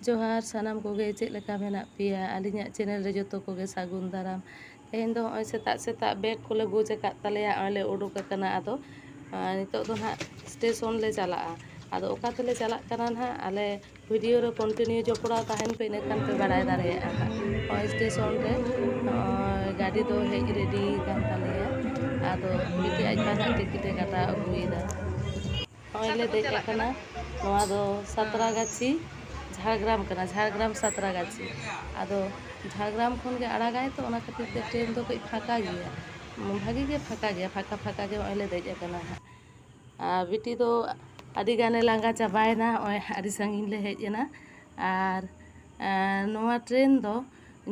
जोहार सानाम कोगे चेक लेका मेनाग पेया आलिᱧᱟᱜ चैनल रे जोतो कोगे सागुन दाराम तेहेन दो हᱚᱸᱜᱼᱚᱭ ᱥᱮᱛᱟᱜ ᱥᱮᱛᱟᱜ ᱵᱮᱜᱽ ᱠᱚᱞᱮ ᱵᱩᱡᱽ ᱟᱠᱟᱫ ᱛᱟᱞᱮᱭᱟ ᱦᱚᱸᱜᱼᱚᱭ ᱞᱮ ᱩᱰᱩᱠ ᱟᱠᱟᱱᱟ ᱟᱫᱚ ᱱᱤᱛᱚᱜ ᱫᱚ ᱱᱟᱦᱟᱜ ᱥᱴᱮᱥᱚᱱ ᱞᱮ ᱪᱟᱞᱟᱜᱼᱟ ᱟᱫᱚ ᱚᱠᱟ ᱛᱮᱞᱮ ᱪᱟᱞᱟᱜ ᱠᱟᱱᱟ ᱱᱟᱦᱟᱜ ᱟᱞᱮ ᱵᱷᱤᱰᱤᱭᱳ ᱨᱮ ᱠᱚᱱᱴᱤᱱᱤᱭᱩ ᱡᱚᱯᱲᱟᱣ ᱛᱟᱦᱮᱱ ᱯᱮ ᱤᱱᱟᱹᱠᱷᱟᱱ ᱯᱮ ᱵᱟᱲᱟᱭ ᱫᱟᱲᱮᱭᱟᱜᱼᱟ ᱱᱟᱦᱟᱜ ᱦᱚᱸᱜᱼᱚᱭ ᱥᱴᱮᱥᱚᱱ ᱨᱮ ᱜᱟᱹᱰᱤ ᱫᱚ ᱦᱮᱡ ᱨᱮᱰᱤ ᱟᱠᱟᱱ ᱛᱟᱞᱮᱭᱟ ᱟᱫᱚ ᱵᱤᱴᱤ ᱟᱡ ᱵᱟ ᱱᱟᱦᱟᱜ ᱴᱤᱠᱤᱴᱮ ᱠᱟᱴᱟᱣ ᱟᱹᱜᱩᱭᱮᱫᱟ ᱦᱚᱸᱜᱼᱚᱭ ᱞᱮ ᱫᱮᱡ ᱟᱠᱟᱱᱟ ᱱᱚᱣᱟ ᱫᱚ ᱥᱟᱛᱨᱟᱜᱟᱪᱷᱤ ঝাড়গ্রাম ᱠᱟᱱᱟ ঝাড়গ্রাম সাঁতরাগাছি ᱟᱫᱚ ঝাড়গ্রাম ᱠᱷᱚᱱ ᱜᱮ ᱟᱲᱟᱜᱟᱭ ᱛᱚ ᱚᱱᱟ ᱠᱷᱟᱹᱛᱤᱨ ᱛᱮ ᱴᱨᱮᱱ ᱫᱚ ᱠᱟᱹᱡ ᱯᱷᱟᱸᱠᱟ ᱜᱮᱭᱟ ᱵᱷᱟᱜᱤ ᱜᱮ ᱯᱷᱟᱸᱠᱟ ᱜᱮᱭᱟ ᱯᱷᱟᱸᱠᱟ ᱜᱮ ᱦᱚᱸᱜᱼᱚᱭ ᱞᱮ ᱫᱮᱡ ᱟᱠᱟᱱᱟ ᱦᱟᱸᱜ ᱟᱨ ᱵᱤᱴᱤ ᱫᱚ ᱟᱹᱰᱤ ᱜᱟᱱᱮ ᱞᱟᱸᱜᱟ ᱪᱟᱵᱟᱭᱮᱱᱟ ᱦᱚᱸᱜᱼᱚᱭ ᱟᱹᱰᱤ ᱥᱟᱺᱜᱤᱧ ᱞᱮ ᱦᱮᱡ ᱮᱱᱟ ᱟᱨ ᱱᱚᱣᱟ ᱴᱨᱮᱱ ᱫᱚ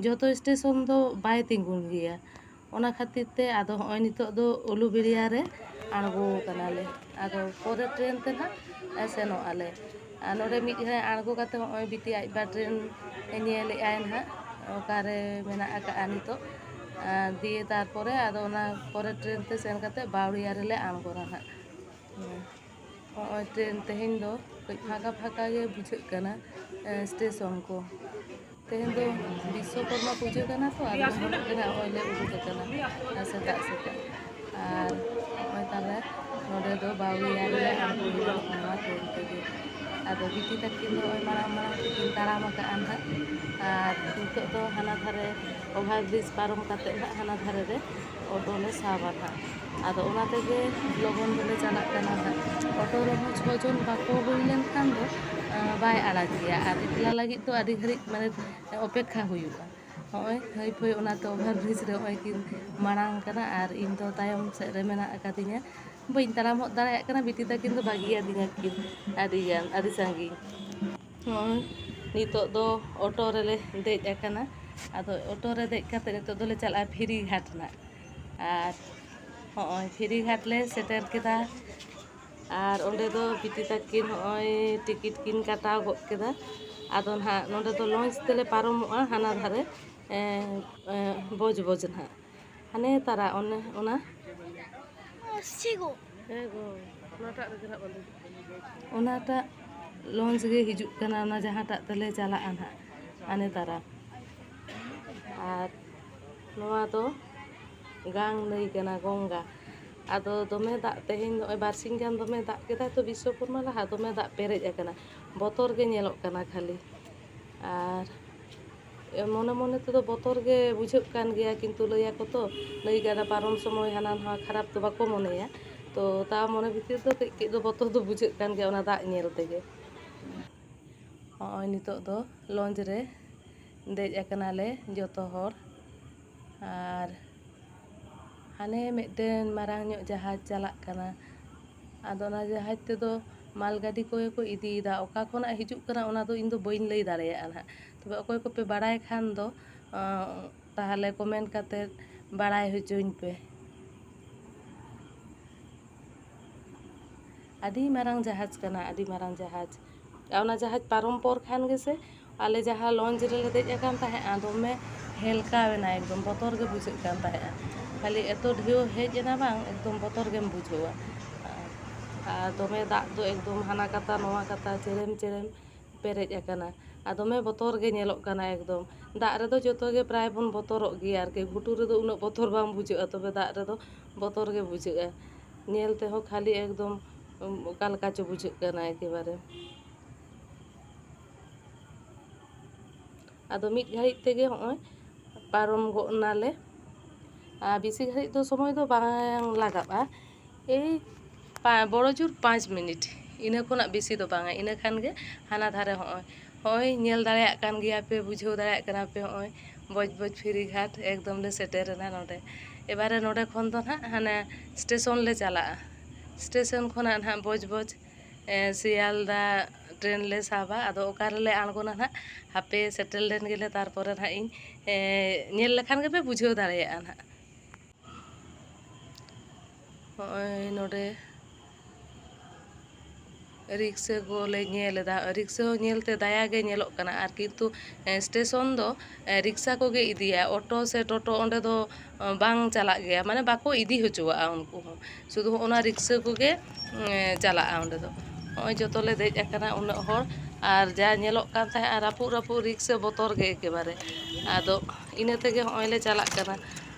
ᱡᱚᱛᱚ ᱥᱴᱮᱥᱚᱱ ᱫᱚ ᱵᱟᱭ ᱛᱤᱸᱜᱩᱱ ᱜᱮᱭᱟ ᱚᱱᱟ ᱠᱷᱟᱹᱛᱤᱨ ᱛᱮ ᱟᱫᱚ ᱦᱚᱸᱜᱼᱚᱭ ᱱᱤᱛᱚᱜ ᱫᱚ ᱩᱞᱩᱵᱮᱲᱤᱭᱟ ᱨᱮ ᱟᱬᱜᱚ ᱠᱟᱱᱟᱞᱮ ᱟᱫᱚ ᱯᱚᱨᱮ ᱴᱨᱮᱱ ᱛᱮ ᱱᱟᱦᱟᱜ ᱥᱮᱱᱚᱜ ᱟᱞᱮ ᱟᱨ ᱱᱚᱰᱮ ᱢᱤᱫ ᱜᱷᱟᱹᱲᱤ ᱟᱬᱜᱚ ᱠᱟᱛᱮ ᱦᱚᱸᱜᱼᱚᱭ ᱵᱤᱴᱤ ᱟᱡ ᱵᱟ ᱴᱨᱮᱱ ᱧᱮᱞᱮᱜᱼᱟᱭ ᱱᱟᱦᱟᱜ ᱚᱠᱟᱨᱮ ᱢᱮᱱᱟᱜ ᱟᱠᱟᱜᱼᱟ ᱱᱤᱛᱚᱜ ᱫᱤᱭᱮ ᱛᱟᱨᱯᱚᱨᱮ ᱟᱫᱚ ᱚᱱᱟ ᱯᱚᱨᱮ ᱴᱨᱮᱱ ᱛᱮ ᱥᱮᱱ ᱠᱟᱛᱮ ᱵᱟᱣᱲᱤᱭᱟ ᱨᱮᱞᱮ ᱟᱬᱜᱚᱱᱟ ᱱᱟᱦᱟᱜ ᱦᱚᱸᱜᱼᱚᱭ ᱴᱨᱮᱱ ᱛᱮᱦᱮᱧ ᱫᱚ ᱠᱟᱹᱡ ᱯᱷᱟᱸᱠᱟ ᱜᱮ ᱵᱩᱡᱷᱟᱹᱜ ᱠᱟᱱᱟ ᱥᱴᱮᱥᱚᱱ ᱠᱚ ᱛᱮᱦᱮᱧ ᱫᱚ ᱵᱤᱥᱥᱚᱠᱚᱨᱢᱟ ᱯᱩᱡᱟᱹ ᱠᱟᱱᱟ ᱛᱚ ᱟᱫᱚ ᱚᱱᱟ ᱛᱮ ᱦᱚᱸᱜᱼᱚᱭ ᱞᱮ ᱩᱰᱩᱠ ᱟᱠᱟᱱᱟ ᱥᱮᱛᱟᱜ ᱥᱮᱛᱟᱜ ᱟᱨ ᱦᱚᱸᱜᱼᱚᱭ ᱛᱟᱦᱞᱮ ᱱᱚᱰᱮ ᱫᱚ ᱵᱟᱣᱲᱤᱭᱟ ᱨᱮᱞᱮ ᱟᱬᱜᱚᱭᱮᱱᱟ ᱱᱚᱣᱟ ᱴᱨᱮᱱ ᱛᱮᱜᱮ ᱟᱫᱚ ᱵᱤᱴᱤ ᱛᱟᱹᱠᱤᱱ ᱫᱚ ᱱᱚᱜᱼᱚᱭ ᱢᱟᱲᱟᱝ ᱛᱮᱠᱤᱱ ᱛᱟᱲᱟᱢ ᱟᱠᱟᱜᱼᱟ ᱱᱟᱦᱟᱜ ᱟᱨ ᱱᱤᱛᱚᱜ ᱫᱚ ᱦᱟᱱᱟ ᱫᱷᱟᱨᱮ ᱳᱵᱷᱟᱨ ᱵᱨᱤᱡᱽ ᱯᱟᱨᱚᱢ ᱠᱟᱛᱮᱫ ᱱᱟᱦᱟᱜ ᱦᱟᱱᱟ ᱫᱷᱟᱨᱮ ᱨᱮ ᱚᱴᱳ ᱞᱮ ᱥᱟᱵᱟ ᱱᱟᱦᱟᱜ ᱟᱫᱚ ᱚᱱᱟ ᱛᱮᱜᱮ ᱞᱚᱜᱚᱱ ᱫᱚᱞᱮ ᱪᱟᱞᱟᱜ ᱠᱟᱱᱟ ᱱᱟᱦᱟᱜ ᱚᱴᱳ ᱨᱮᱦᱚᱸ 6 ᱡᱚᱱ ᱵᱟᱠᱚ ᱦᱩᱭ ᱞᱮᱱᱠᱷᱟᱱ ᱫᱚ ᱵᱟᱭ ᱟᱲᱟᱜ ᱜᱮᱭᱟ ᱟᱨ ᱮᱠᱞᱟ ᱞᱟᱹᱜᱤᱫ ᱫᱚ ᱟᱹᱰᱤ ᱜᱷᱟᱹᱲᱤᱡ ᱢᱟᱱᱮ ᱚᱯᱮᱠᱠᱷᱟ ᱦᱩᱭᱩᱜᱼᱟ ᱦᱚᱸᱜᱼᱚᱭ ᱦᱟᱹᱭ ᱯᱷᱟᱹᱭ ᱚᱱᱟᱛᱮ ᱳᱵᱷᱟᱨ ᱵᱨᱤᱡᱽ ᱨᱮ ᱦᱚᱸᱜᱼᱚᱭ ᱠᱤᱱ ᱢᱟᱲᱟᱝ ᱠᱟᱱᱟ ᱟᱨ ᱤᱧ ᱫᱚ ᱛᱟᱭᱚᱢ ᱥᱮᱫ ᱨᱮ ᱢᱮᱱᱟᱜ ᱟᱠᱟᱫᱤᱧᱟ ᱵᱟᱹᱧ ᱛᱟᱲᱟᱢ ᱦᱚᱫ ᱫᱟᱲᱮᱭᱟᱜ ᱠᱟᱱᱟ ᱵᱤᱴᱤ ᱛᱟᱹᱠᱤᱱ ᱫᱚ ᱵᱟᱹᱜᱤᱭᱟᱫᱤᱧᱟ ᱠᱤᱱ ᱟᱹᱰᱤᱜᱟᱱ ᱟᱹᱰᱤ ᱥᱟᱺᱜᱤᱧ ᱦᱚᱸᱜᱼᱚᱭ ᱱᱤᱛᱚᱜ ᱫᱚ ᱚᱴᱳ ᱨᱮᱞᱮ ᱫᱮᱡ ᱟᱠᱟᱱᱟ ᱟᱫᱚ ᱚᱴᱳ ᱨᱮ ᱫᱮᱡ ᱠᱟᱛᱮ ᱱᱤᱛᱚᱜ ᱫᱚᱞᱮ ᱪᱟᱞᱟᱜᱼᱟ ᱯᱷᱮᱨᱤᱜᱷᱟᱴ ᱱᱟᱜ ᱟᱨ ᱦᱚᱸᱜᱼᱚᱭ ᱯᱷᱮᱨᱤᱜᱷᱟᱴ ᱞᱮ ᱥᱮᱴᱮᱨ ᱠᱮᱫᱟ ᱟᱨ ᱚᱸᱰᱮ ᱫᱚ ᱵᱤᱴᱤ ᱛᱟᱹᱠᱤᱱ ᱦᱚᱸᱜᱼᱚᱭ ᱴᱤᱠᱤᱴ ᱠᱤᱱ ᱠᱟᱴᱟᱣ ᱜᱚᱫ ᱠᱮᱫᱟ ᱟᱫᱚ ᱱᱟᱦᱟᱜ ᱱᱚᱰᱮ ᱫᱚ ᱞᱚᱧᱪ ᱛᱮᱞᱮ ᱯᱟᱨᱚᱢᱚᱜᱼᱟ ᱦᱟᱱᱟ ᱫᱷᱟᱨᱮ ᱵᱚᱡᱽ ᱱᱟᱦᱟᱜ ᱦᱟᱱᱮ ᱛᱟᱨᱟ ᱚᱱᱟ ᱚᱱᱟᱴᱟᱜ ᱞᱚᱧᱪ ᱜᱮ ᱦᱤᱡᱩᱜ ᱠᱟᱱᱟ ᱚᱱᱟ ᱡᱟᱦᱟᱸᱴᱟᱜ ᱛᱮᱞᱮ ᱪᱟᱞᱟᱜᱼᱟ ᱱᱟᱦᱟᱜ ᱦᱟᱱᱮ ᱛᱟᱨᱟ ᱟᱨ ᱱᱚᱣᱟ ᱫᱚ ᱜᱟᱝ ᱱᱟᱹᱭ ᱠᱟᱱᱟ ᱜᱚᱝᱜᱟ ᱟᱫᱚ ᱫᱚᱢᱮ ᱫᱟᱜ ᱛᱮᱦᱮᱧ ᱱᱚᱜᱼᱚᱭ ᱵᱟᱨᱥᱤᱧ ᱜᱟᱱ ᱫᱚᱢᱮ ᱫᱟᱜ ᱠᱮᱫᱟ ᱛᱚ ᱵᱤᱥᱥᱚᱠᱚᱨᱢᱟ ᱞᱟᱦᱟ ᱫᱚᱢᱮ ᱫᱟᱜ ᱯᱮᱨᱮᱡ ᱟᱠᱟᱱᱟ ᱵᱚᱛᱚᱨ ᱜᱮ ᱧᱮᱞᱚᱜ ᱠᱟᱱᱟ ᱠᱷᱟᱹᱞᱤ ᱟᱨ ᱢᱚᱱᱮ ᱢᱚᱱᱮ ᱛᱮᱫᱚ ᱵᱚᱛᱚᱨ ᱜᱮ ᱵᱩᱡᱷᱟᱹᱜ ᱠᱟᱱ ᱜᱮᱭᱟ ᱠᱤᱱᱛᱩ ᱞᱟᱹᱭᱟᱠᱚ ᱛᱚ ᱱᱟᱹᱭ ᱜᱟᱰᱟ ᱯᱟᱨᱚᱢ ᱥᱚᱢᱚᱭ ᱦᱟᱱᱟ ᱱᱟᱣᱟ ᱠᱷᱟᱨᱟᱯ ᱫᱚ ᱵᱟᱠᱚ ᱢᱚᱱᱮᱭᱟ ᱛᱚ ᱛᱟᱣ ᱢᱚᱱᱮ ᱵᱷᱤᱛᱤᱨ ᱫᱚ ᱠᱟᱹᱡ ᱫᱚ ᱵᱚᱛᱚᱨ ᱫᱚ ᱵᱩᱡᱷᱟᱹᱜ ᱠᱟᱱ ᱜᱮᱭᱟ ᱚᱱᱟ ᱫᱟᱜ ᱧᱮᱞ ᱛᱮᱜᱮ ᱦᱚᱸᱜᱼᱚᱭ ᱱᱤᱛᱚᱜ ᱫᱚ ᱞᱚᱧᱪ ᱨᱮ ᱫᱮᱡ ᱟᱠᱟᱱᱟᱞᱮ ᱡᱚᱛᱚ ᱦᱚᱲ ᱟᱨ ᱦᱟᱱᱮ ᱢᱤᱫᱴᱮᱱ ᱢᱟᱨᱟᱝ ᱧᱚᱜ ᱡᱟᱦᱟᱡᱽ ᱪᱟᱞᱟᱜ ᱠᱟᱱᱟ ᱟᱫᱚ ᱚᱱᱟ ᱡᱟᱦᱟᱡᱽ ᱛᱮᱫᱚ ᱢᱟᱞ ᱜᱟᱹᱰᱤ ᱠᱚᱜᱮ ᱠᱚ ᱤᱫᱤᱭᱮᱫᱟ ᱚᱠᱟ ᱠᱷᱚᱱᱟᱜ ᱦᱤᱡᱩᱜ ᱠᱟᱱᱟ ᱚᱱᱟ ᱫᱚ ᱤᱧ ᱫᱚ ᱵᱟᱹᱧ ᱞᱟᱹᱭ ᱫᱟᱲᱮᱭᱟᱜᱼᱟ ᱱᱟᱦᱟᱜ ᱛᱚᱵᱮ ᱚᱠᱚᱭ ᱠᱚᱯᱮ ᱵᱟᱲᱟᱭ ᱠᱷᱟᱱ ᱫᱚ ᱛᱟᱦᱚᱞᱮ ᱠᱚᱢᱮᱱᱴ ᱠᱟᱛᱮᱫ ᱵᱟᱲᱟᱭ ᱦᱚᱪᱚᱧ ᱯᱮ ᱟᱹᱰᱤ ᱢᱟᱨᱟᱝ ᱡᱟᱦᱟᱡᱽ ᱠᱟᱱᱟ ᱟᱹᱰᱤ ᱢᱟᱨᱟᱝ ᱡᱟᱦᱟᱡᱽ ᱚᱱᱟ ᱡᱟᱦᱟᱡᱽ ᱯᱟᱨᱚᱢ ᱯᱚᱨ ᱠᱷᱟᱱ ᱜᱮᱥᱮ ᱟᱞᱮ ᱡᱟᱦᱟᱸ ᱞᱚᱧᱪ ᱨᱮᱞᱮ ᱫᱮᱡ ᱟᱠᱟᱱ ᱛᱟᱦᱮᱸᱜᱼᱟ ᱫᱚᱢᱮ ᱦᱮᱞᱠᱟᱣᱮᱱᱟ ᱮᱠᱫᱚᱢ ᱵᱚᱛᱚᱨ ᱜᱮ ᱵᱩᱡᱷᱟᱹᱜ ᱠᱟᱱ ᱛᱟᱦᱮᱸᱜᱼᱟ ᱠᱷᱟᱹᱞᱤ ᱮᱛᱚ ᱰᱷᱮᱣ ᱦᱮᱡ ᱮᱱᱟ ᱵᱟᱝ ᱮᱠᱫᱚᱢ ᱵᱚᱛᱚᱨ ᱜᱮᱢ ᱵᱩᱡᱷᱟᱹᱣᱟ ᱟᱨ ᱫᱚᱢᱮ ᱫᱟᱜ ᱫᱚ ᱮᱠᱫᱚᱢ ᱦᱟᱱᱟ ᱠᱟᱛᱟ ᱱᱚᱣᱟ ᱠᱟᱛᱟ ᱪᱮᱨᱮᱢ ᱯᱮᱨᱮᱡ ᱟᱠᱟᱱᱟ ᱟᱨ ᱫᱚᱢᱮ ᱵᱚᱛᱚᱨ ᱜᱮ ᱧᱮᱞᱚᱜ ᱠᱟᱱᱟ ᱮᱠᱫᱚم ᱫᱟᱜ ᱨᱮᱫᱚ ᱡᱚᱛᱚ ᱜᱮ ᱯᱨᱟᱭ ᱵᱚᱱ ᱵᱚᱛᱚᱨᱚᱜ ᱜᱮᱭᱟ ᱟᱨᱠᱤ ᱜᱷᱩᱴᱩ ᱨᱮᱫᱚ ᱩᱱᱟᱹᱜ ᱵᱚᱛᱚᱨ ᱵᱟᱝ ᱵᱩᱡᱷᱟᱹᱜᱼᱟ ᱛᱚᱵᱮ ᱫᱟᱜ ᱨᱮᱫᱚ ᱵᱚᱛᱚᱨ ᱜᱮ ᱵᱩᱡᱷᱟᱹᱜᱼᱟ ᱧᱮᱞ ᱛᱮᱦᱚᱸ ᱠᱷᱟᱹᱞᱤ ᱮᱠᱫᱚᱢ ᱚᱠᱟ ᱞᱮᱠᱟ ᱪᱚ ᱵᱩᱡᱷᱟᱹᱜ ᱠᱟᱱᱟ ᱮᱠᱮᱵᱟᱨᱮ ᱟᱫᱚ ᱢᱤᱫ ᱜᱷᱟᱹᱲᱤᱡ ᱛᱮᱜᱮ ᱦᱚᱸᱜᱼᱚᱭ ᱯᱟᱨᱚᱢ ᱜᱚᱫ ᱱᱟᱞᱮ ᱟᱨ ᱵᱮᱥᱤ ᱜᱷᱟᱹᱲᱤᱡ ᱫᱚ ᱥᱚᱢᱚᱭ ᱫᱚ ᱵᱟᱝ ᱞᱟᱜᱟᱜᱼᱟ ᱮᱭ বড় জোর 5 মিনিট ᱤᱱᱟᱹ ᱠᱷᱚᱱᱟᱜ ᱵᱮᱥᱤ ᱫᱚ ᱵᱟᱝᱟ ᱤᱱᱟᱹ ᱠᱷᱟᱱ ᱜᱮ ᱦᱟᱱᱟ ᱫᱷᱟᱨᱮ ᱦᱚᱸᱜᱼᱚᱭ ᱧᱮᱞ ᱫᱟᱲᱮᱭᱟᱜ ᱠᱟᱱ ᱜᱮᱭᱟ ᱯᱮ ᱵᱩᱡᱷᱟᱹᱣ ᱫᱟᱲᱮᱭᱟᱜ ᱠᱟᱱᱟ ᱯᱮ ᱦᱚᱸᱜᱼᱚᱭ ᱵᱚᱡᱽ ᱯᱷᱮᱨᱤᱜᱷᱟᱴ ᱮᱠᱫᱚᱢ ᱞᱮ ᱥᱮᱴᱮᱨᱮᱱᱟ ᱱᱚᱰᱮ ᱮᱵᱟᱨᱮ ᱱᱚᱰᱮ ᱠᱷᱚᱱ ᱫᱚ ᱱᱟᱦᱟᱜ ᱦᱟᱱᱮ ᱥᱴᱮᱥᱚᱱ ᱞᱮ ᱪᱟᱞᱟᱜᱼᱟ ᱥᱴᱮᱥᱚᱱ ᱠᱷᱚᱱᱟᱜ ᱱᱟᱦᱟᱜ ᱵᱚᱡᱽ ᱥᱤᱭᱟᱞᱫᱟ ᱴᱨᱮᱱ ᱞᱮ ᱥᱟᱵᱟ ᱟᱫᱚ ᱚᱠᱟ ᱨᱮᱞᱮ ᱟᱬᱜᱚᱱᱟ ᱱᱟᱦᱟᱜ ᱦᱟᱯᱮ ᱥᱮᱴᱮᱨ ᱞᱮᱱ ᱜᱮᱞᱮ ᱛᱟᱨᱯᱚᱨᱮ ᱱᱟᱦᱟᱜ ᱤᱧ ᱧᱮᱞ ᱞᱮᱠᱷᱟᱱ ᱜᱮᱯᱮ ᱵᱩᱡᱷᱟᱹᱣ ᱫᱟᱲᱮᱭᱟᱜᱼᱟ ᱱᱟᱦᱟᱜ ᱦᱚᱸᱜᱼᱚᱭ ᱱᱚᱰᱮ ᱨᱤᱠᱥᱟᱹ ᱠᱚᱞᱮ ᱧᱮᱞ ᱮᱫᱟ ᱨᱤᱠᱥᱟᱹ ᱦᱚᱸ ᱧᱮᱞᱛᱮ ᱫᱟᱭᱟ ᱜᱮ ᱧᱮᱞᱚᱜ ᱠᱟᱱᱟ ᱟᱨ ᱠᱤᱱᱛᱩ ᱥᱴᱮᱥᱚᱱ ᱫᱚ ᱨᱤᱠᱥᱟ ᱠᱚᱜᱮ ᱤᱫᱤᱭᱟ ᱚᱴᱳ ᱥᱮ ᱴᱳᱴᱳ ᱚᱸᱰᱮ ᱫᱚ ᱵᱟᱝ ᱪᱟᱞᱟᱜ ᱜᱮᱭᱟ ᱢᱟᱱᱮ ᱵᱟᱠᱚ ᱤᱫᱤ ᱦᱚᱪᱚᱣᱟᱜᱼᱟ ᱩᱱᱠᱩ ᱦᱚᱸ ᱥᱩᱫᱷᱩ ᱚᱱᱟ ᱨᱤᱠᱥᱟᱹ ᱠᱚᱜᱮ ᱪᱟᱞᱟᱜᱼᱟ ᱚᱸᱰᱮ ᱫᱚ ᱦᱚᱸᱜᱼᱚᱭ ᱡᱚᱛᱚ ᱞᱮ ᱫᱮᱡ ᱟᱠᱟᱱᱟ ᱩᱱᱟᱹᱜ ᱦᱚᱲ ᱟᱨ ᱡᱟ ᱧᱮᱞᱚᱜ ᱠᱟᱱ ᱛᱟᱦᱮᱸᱜ ᱨᱟᱹᱯᱩᱫ ᱨᱤᱠᱥ ᱵᱚᱛᱚᱨ ᱜᱮ ᱮᱠᱮᱵᱟᱨᱮ ᱟᱫᱚ ᱤᱱᱟᱹ ᱛᱮᱜᱮ ᱦᱚᱸᱜᱼᱚᱭ ᱞᱮ ᱪᱟᱞᱟᱜ ᱠᱟᱱᱟ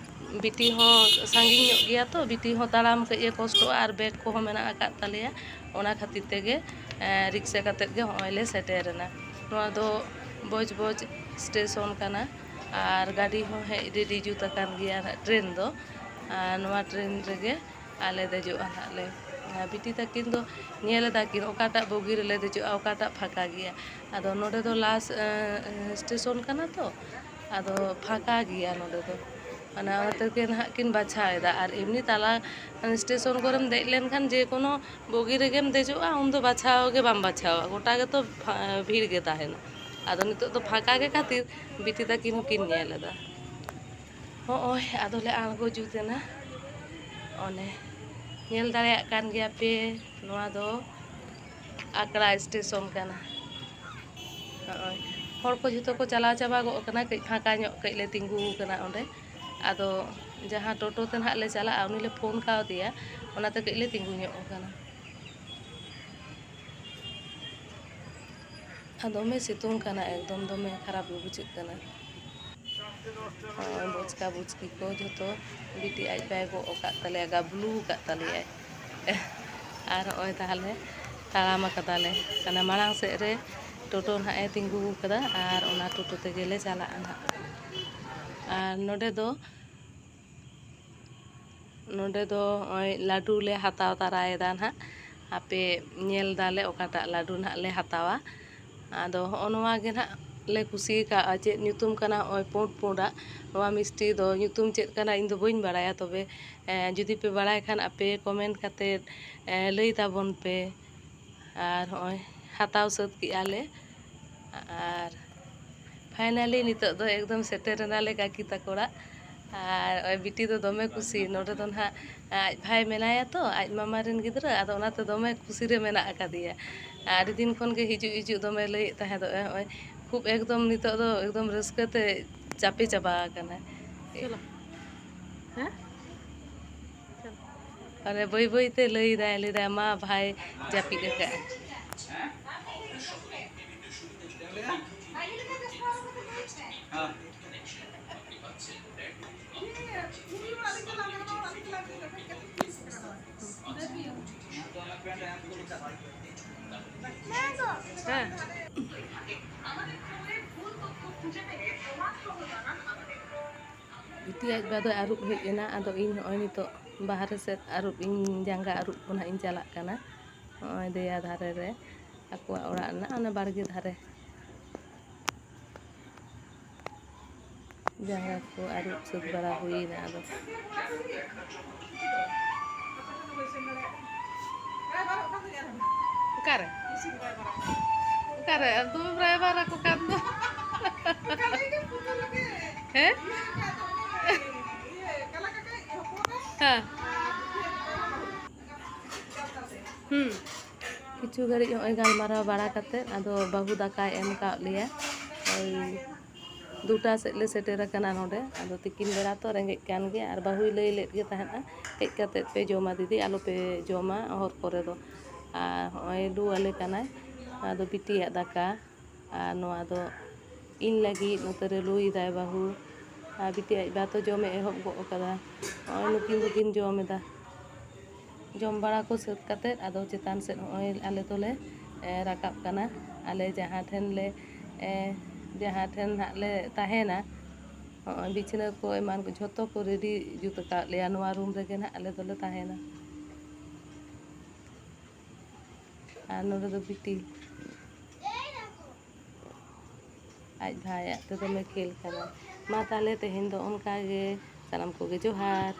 ᱵᱤᱴᱤ ᱦᱚᱸ ᱥᱟᱺᱜᱤᱧ ᱧᱚᱜ ᱜᱮᱭᱟ ᱛᱚ ᱵᱤᱴᱤ ᱦᱚᱸ ᱛᱟᱲᱟᱢ ᱠᱟᱹᱡ ᱮ ᱠᱚᱥᱴᱚᱜᱼᱟ ᱟᱨ ᱵᱮᱜᱽ ᱠᱚᱦᱚᱸ ᱢᱮᱱᱟᱜ ᱟᱠᱟᱫ ᱛᱟᱞᱮᱭᱟ ᱚᱱᱟ ᱠᱷᱟᱹᱛᱤᱨ ᱛᱮᱜᱮ ᱨᱤᱠᱥᱟ ᱠᱟᱛᱮᱫ ᱜᱮ ᱦᱚᱸᱜᱼᱚᱭ ᱞᱮ ᱥᱮᱴᱮᱨᱮᱱᱟ ᱱᱚᱣᱟ ᱫᱚ ᱵᱚᱡᱽ ᱥᱴᱮᱥᱚᱱ ᱠᱟᱱᱟ ᱟᱨ ᱜᱟᱹᱰᱤ ᱦᱚᱸ ᱦᱮᱡ ᱨᱮᱰᱤ ᱡᱩᱛ ᱟᱠᱟᱱ ᱜᱮᱭᱟ ᱴᱨᱮᱱ ᱫᱚ ᱟᱨ ᱱᱚᱣᱟ ᱴᱨᱮᱱ ᱨᱮᱜᱮ ᱟᱞᱮ ᱫᱮᱡᱚᱜᱼᱟ ᱱᱟᱜ ᱞᱮ ᱵᱤᱴᱤ ᱛᱟᱹᱠᱤᱱ ᱫᱚ ᱧᱮᱞ ᱮᱫᱟᱠᱤᱱ ᱚᱠᱟᱴᱟᱜ ᱵᱩᱜᱤ ᱨᱮᱞᱮ ᱫᱮᱡᱚᱜᱼᱟ ᱚᱠᱟᱴᱟᱜ ᱯᱷᱟᱸᱠᱟ ᱜᱮᱭᱟ ᱟᱫᱚ ᱱᱚᱰᱮ ᱫᱚ ᱞᱟᱥᱴ ᱥᱴᱮᱥᱚᱱ ᱠᱟᱱᱟ ᱛᱚ ᱟᱫᱚ ᱯᱷᱟᱸᱠᱟ ᱜᱮᱭᱟ ᱱᱚᱰᱮ ᱫᱚ ᱚᱱᱟ ᱛᱮᱜᱮ ᱱᱟᱦᱟᱜ ᱠᱤᱱ ᱵᱟᱪᱷᱟᱣ ᱮᱫᱟ ᱟᱨ ᱮᱢᱱᱤ ᱛᱟᱞᱟ ᱥᱴᱮᱥᱚᱱ ᱠᱚᱨᱮᱢ ᱫᱮᱡ ᱞᱮᱱᱠᱷᱟᱱ ᱡᱮ ᱠᱳᱱᱳ ᱵᱩᱜᱤ ᱨᱮᱜᱮᱢ ᱫᱮᱡᱚᱜᱼᱟ ᱩᱱᱫᱚ ᱵᱟᱪᱷᱟᱣ ᱜᱮ ᱵᱟᱢ ᱵᱟᱪᱷᱟᱣᱟ ᱜᱚᱴᱟ ᱜᱮᱛᱚ ᱵᱷᱤᱲ ᱜᱮ ᱛᱟᱦᱮᱱᱟ ᱟᱫᱚ ᱱᱤᱛᱚᱜ ᱫᱚ ᱯᱷᱟᱸᱠᱟ ᱜᱮ ᱠᱷᱟᱹᱛᱤᱨ ᱵᱤᱴᱤ ᱛᱟᱹᱠᱤᱱ ᱦᱚᱸᱠᱤᱱ ᱧᱮᱞ ᱮᱫᱟ ᱦᱚᱸᱜᱼᱚᱭ ᱟᱫᱚᱞᱮ ᱟᱬᱜᱚ ᱡᱩᱛ ᱮᱱᱟ ᱚᱱᱮ ᱧᱮᱞ ᱫᱟᱲᱮᱭᱟᱜ ᱠᱟᱱ ᱜᱮᱭᱟ ᱯᱮ ᱱᱚᱣᱟ ᱫᱚ ᱟᱠᱲᱟ ᱥᱴᱮᱥᱚᱱ ᱠᱟᱱᱟ ᱦᱚᱸᱜᱼᱚᱭ ᱦᱚᱲ ᱠᱚ ᱡᱷᱚᱛᱚ ᱠᱚ ᱪᱟᱞᱟᱣ ᱪᱟᱵᱟ ᱜᱚᱜ ᱠᱟᱱᱟ ᱠᱟᱹᱡ ᱯᱷᱟᱸᱠᱟ ᱧᱚᱜ ᱠᱟᱹᱡ ᱞᱮ ᱛᱤᱸᱜᱩ ᱟᱠᱟᱱᱟ ᱚᱸᱰᱮ ᱟᱫᱚ ᱡᱟᱦᱟᱸ ᱴᱳᱴᱳ ᱛᱮ ᱱᱟᱦᱟᱜ ᱞᱮ ᱪᱟᱞᱟᱜᱼᱟ ᱩᱱᱤ ᱞᱮ ᱯᱷᱳᱱ ᱠᱟᱣᱫᱮᱭᱟ ᱚᱱᱟᱛᱮ ᱠᱟᱹᱡ ᱞᱮ ᱛᱤᱸᱜᱩ ᱧᱚᱜ ᱟᱠᱟᱱᱟ ᱟᱨ ᱫᱚᱢᱮ ᱥᱤᱛᱩᱝ ᱠᱟᱱᱟ ᱮᱠᱫᱚᱢ ᱫᱚᱢᱮ ᱠᱷᱟᱨᱟᱯ ᱜᱮ ᱵᱩᱡᱷᱟᱹᱜ ᱠᱟᱱᱟ ᱱᱚᱜᱼᱚᱭ ᱵᱚᱪᱠᱟ ᱵᱩᱪᱠᱤ ᱠᱚ ᱡᱷᱚᱛᱚ ᱵᱤᱴᱤ ᱟᱡ ᱵᱟᱭ ᱜᱚᱜ ᱟᱠᱟᱫ ᱛᱟᱞᱮᱭᱟ ᱜᱟᱵᱞᱩ ᱟᱠᱟᱫ ᱛᱟᱞᱮᱭᱟᱭ ᱟᱨ ᱱᱚᱜᱼᱚᱭ ᱛᱟᱦᱞᱮ ᱛᱟᱲᱟᱢ ᱟᱠᱟᱫᱟᱞᱮ ᱢᱟᱲᱟᱝ ᱥᱮᱫ ᱨᱮ ᱴᱳᱴᱳ ᱱᱟᱦᱟᱜ ᱮ ᱛᱤᱸᱜᱩ ᱟᱠᱟᱫᱟ ᱟᱨ ᱚᱱᱟ ᱴᱳᱴᱳ ᱛᱮᱜᱮᱞᱮ ᱪᱟᱞᱟᱜᱼᱟ ᱱᱟᱦᱟᱜ ᱟᱨ ᱱᱚᱰᱮ ᱫᱚ ᱱᱚᱜᱼᱚᱭ ᱞᱟᱹᱰᱩ ᱞᱮ ᱦᱟᱛᱟᱣ ᱛᱟᱨᱟᱭᱮᱫᱟ ᱱᱟᱦᱟᱜ ᱦᱟᱯᱮ ᱧᱮᱞ ᱫᱟᱞᱮ ᱚᱠᱟᱴᱟᱜ ᱞᱟᱹᱰᱩ ᱱᱟᱦᱟᱜ ᱞᱮ ᱦᱟᱛᱟᱣᱟ ᱟᱫᱚ ᱦᱚᱜᱼᱚ ᱱᱚᱣᱟ ᱜᱮ ᱱᱟᱦᱟᱜ ᱞᱮ ᱠᱩᱥᱤ ᱟᱠᱟᱜᱼᱟ ᱪᱮᱫ ᱧᱩᱛᱩᱢ ᱠᱟᱱᱟ ᱱᱚᱜᱼᱚᱭ ᱯᱩᱸᱰᱟᱜ ᱱᱚᱣᱟ ᱢᱤᱥᱴᱤ ᱫᱚ ᱧᱩᱛᱩᱢ ᱪᱮᱫ ᱠᱟᱱᱟ ᱤᱧ ᱫᱚ ᱵᱟᱹᱧ ᱵᱟᱲᱟᱭᱟ ᱛᱚᱵᱮ ᱡᱩᱫᱤ ᱯᱮ ᱵᱟᱲᱟᱭ ᱠᱷᱟᱱ ᱟᱯᱮ ᱠᱚᱢᱮᱱᱴ ᱠᱟᱛᱮᱫ ᱞᱟᱹᱭ ᱛᱟᱵᱚᱱ ᱯᱮ ᱟᱨ ᱦᱚᱸᱜᱼᱚᱭ ᱦᱟᱛᱟᱣ ᱥᱟᱹᱛ ᱠᱮᱜᱼᱟ ᱞᱮ ᱟᱨ ᱯᱷᱟᱭᱱᱟᱞᱤ ᱱᱤᱛᱚᱜ ᱫᱚ ᱮᱠᱫᱚᱢ ᱥᱮᱴᱮᱨᱮᱱᱟᱞᱮ ᱠᱟᱠᱤ ᱛᱟᱠᱚ ᱚᱲᱟᱜ ᱟᱨ ᱵᱤᱴᱤ ᱫᱚ ᱫᱚᱢᱮ ᱠᱩᱥᱤ ᱱᱚᱰᱮ ᱫᱚ ᱱᱟᱦᱟᱜ ᱟᱡ ᱵᱷᱟᱭ ᱢᱮᱱᱟᱭᱟ ᱛᱚ ᱟᱡ ᱢᱟᱢᱟ ᱨᱮᱱ ᱜᱤᱫᱽᱨᱟᱹ ᱟᱫᱚ ᱚᱱᱟᱛᱮ ᱫᱚᱢᱮ ᱠᱩᱥᱤᱨᱮ ᱢᱮᱱᱟᱜ ᱟᱠᱟᱫᱮᱭᱟ ᱟᱹᱰᱤ ᱫᱤᱱ ᱠᱷᱚᱱ ᱜᱮ ᱦᱤᱡᱩᱜ ᱫᱚᱢᱮ ᱞᱟᱹᱭᱮᱫ ᱛᱟᱦᱮᱸᱫᱚᱜ ᱱᱚᱜᱼᱚᱭ ᱠᱷᱩᱵ ᱮᱠᱫᱚᱢ ᱱᱤᱛᱚᱜ ᱫᱚ ᱮᱠᱫᱚᱢ ᱨᱟᱹᱥᱠᱟᱹᱛᱮ ᱪᱟᱯᱮ ᱪᱟᱵᱟ ᱟᱠᱟᱱᱟ ᱟᱨᱮ ᱵᱟᱹᱭ ᱵᱟᱹᱭᱛᱮ ᱞᱟᱹᱭᱫᱟᱭ ᱢᱟ ᱵᱷᱟᱭ ᱡᱟᱹᱯᱤᱫ ᱟᱠᱟᱫᱼᱟ হ্যাঁ ᱵᱤᱴᱤ ᱟᱡ ᱵᱟ ᱫᱚᱭ ᱟᱹᱨᱩᱵ ᱦᱮᱡ ᱮᱱᱟ ᱟᱫᱚ ᱤᱧ ᱱᱚᱜᱼᱚᱭ ᱱᱤᱛᱚᱜ ᱵᱟᱦᱨᱮ ᱥᱮᱫ ᱡᱟᱸᱜᱟ ᱟᱹᱨᱩᱵ ᱠᱚ ᱱᱟᱦᱟᱜ ᱤᱧ ᱪᱟᱞᱟᱜ ᱠᱟᱱᱟ ᱱᱚᱜᱼᱚᱭ ᱫᱮᱭᱟ ᱫᱷᱟᱨᱮ ᱨᱮ ᱟᱠᱚᱣᱟᱜ ᱚᱲᱟᱜ ᱨᱮᱱᱟᱜ ᱚᱱᱟ ᱵᱟᱲᱜᱮ ᱫᱷᱟᱨᱮ ᱡᱟᱸᱜᱟ ᱠᱚ ᱟᱹᱨᱩᱵ ᱥᱟᱹᱛ ᱵᱟᱲᱟ ᱦᱩᱭᱱᱟ ᱟᱫᱚ ᱚᱠᱟᱨᱮ ᱫᱚᱢᱮ ᱨᱟᱭᱵᱟᱨ ᱟᱠᱚ ᱠᱟᱱ ᱫᱚ ᱦᱮᱸ ᱦᱮᱸ ᱠᱤᱪᱷᱩ ᱜᱷᱟᱹᱲᱤᱡ ᱱᱚᱜᱼᱚᱭ ᱜᱟᱞᱢᱟᱨᱟᱣ ᱵᱟᱲᱟ ᱠᱟᱛᱮᱫ ᱟᱫᱚ ᱵᱟᱹᱦᱩ ᱫᱟᱠᱟᱭ ᱮᱢ ᱟᱠᱟᱫ ᱞᱮᱭᱟ ᱳᱭ 2টা ᱥᱮᱫ ᱞᱮ ᱥᱮᱴᱮᱨ ᱟᱠᱟᱱᱟ ᱱᱚᱰᱮ ᱟᱫᱚ ᱛᱤᱠᱤᱱ ᱵᱮᱲᱟ ᱛᱚ ᱨᱮᱸᱜᱮᱡ ᱠᱟᱱ ᱜᱮᱭᱟ ᱟᱨ ᱵᱟᱹᱦᱩᱭ ᱞᱟᱹᱭ ᱞᱮᱫ ᱜᱮ ᱛᱟᱦᱮᱸᱫᱼᱟ ᱦᱮᱡ ᱠᱟᱛᱮᱫ ᱯᱮ ᱡᱚᱢᱟ ᱫᱤᱫᱤ ᱟᱞᱚᱯᱮ ᱡᱚᱢᱟ ᱦᱚᱨ ᱠᱚᱨᱮ ᱫᱚ ᱟᱨ ᱦᱚᱸᱜᱼᱚᱭ ᱞᱩ ᱟᱞᱮ ᱠᱟᱱᱟᱭ ᱟᱫᱚ ᱵᱤᱴᱤᱭᱟᱜ ᱫᱟᱠᱟ ᱟᱨ ᱱᱚᱣᱟ ᱫᱚ ᱤᱧ ᱞᱟᱹᱜᱤᱫ ᱱᱚᱛᱮ ᱨᱮ ᱞᱩᱭᱫᱟᱭ ᱵᱟᱹᱦᱩ ᱟᱨ ᱵᱤᱴᱤ ᱟᱡ ᱵᱟ ᱛᱚ ᱡᱚᱢᱮ ᱮᱦᱚᱵ ᱜᱚᱫ ᱟᱠᱟᱫᱟ ᱱᱚᱜᱼᱚᱭ ᱱᱩᱠᱤᱱ ᱫᱚᱠᱤᱱ ᱡᱚᱢ ᱮᱫᱟ ᱡᱚᱢ ᱵᱟᱲᱟ ᱠᱚ ᱥᱟᱹᱛ ᱠᱟᱛᱮᱫ ᱟᱫᱚ ᱪᱮᱛᱟᱱ ᱥᱮᱫ ᱱᱚᱜᱼᱚᱭ ᱟᱞᱮ ᱫᱚᱞᱮ ᱨᱟᱠᱟᱵ ᱠᱟᱱᱟ ᱟᱞᱮ ᱡᱟᱦᱟᱸ ᱴᱷᱮᱱ ᱦᱟᱸᱜ ᱞᱮ ᱛᱟᱦᱮᱱᱟ ᱱᱚᱜᱼᱚᱭ ᱵᱤᱪᱷᱱᱟᱹ ᱠᱚ ᱮᱢᱟᱱ ᱠᱚ ᱡᱷᱚᱛᱚ ᱠᱚ ᱨᱮᱰᱤ ᱡᱩᱛ ᱟᱠᱟᱫ ᱞᱮᱭᱟ ᱱᱚᱣᱟ ᱨᱩᱢ ᱨᱮᱜᱮ ᱱᱟᱦᱟᱜ ᱟᱞᱮ ᱫᱚᱞᱮ ᱛᱟᱦᱮᱱᱟ ᱟᱨ ᱱᱚᱰᱮ ᱫᱚ ᱵᱤᱴᱤ ᱟᱡ ᱵᱷᱟᱭᱟᱜ ᱛᱮ ᱫᱚᱢᱮ ᱠᱷᱮᱞ ᱠᱟᱱᱟ ᱢᱟ ᱛᱟᱦᱞᱮ ᱛᱮᱦᱮᱧ ᱫᱚ ᱚᱱᱠᱟ ᱜᱮ ᱥᱟᱱᱟᱢ ᱠᱚᱜᱮ ᱡᱚᱦᱟᱨ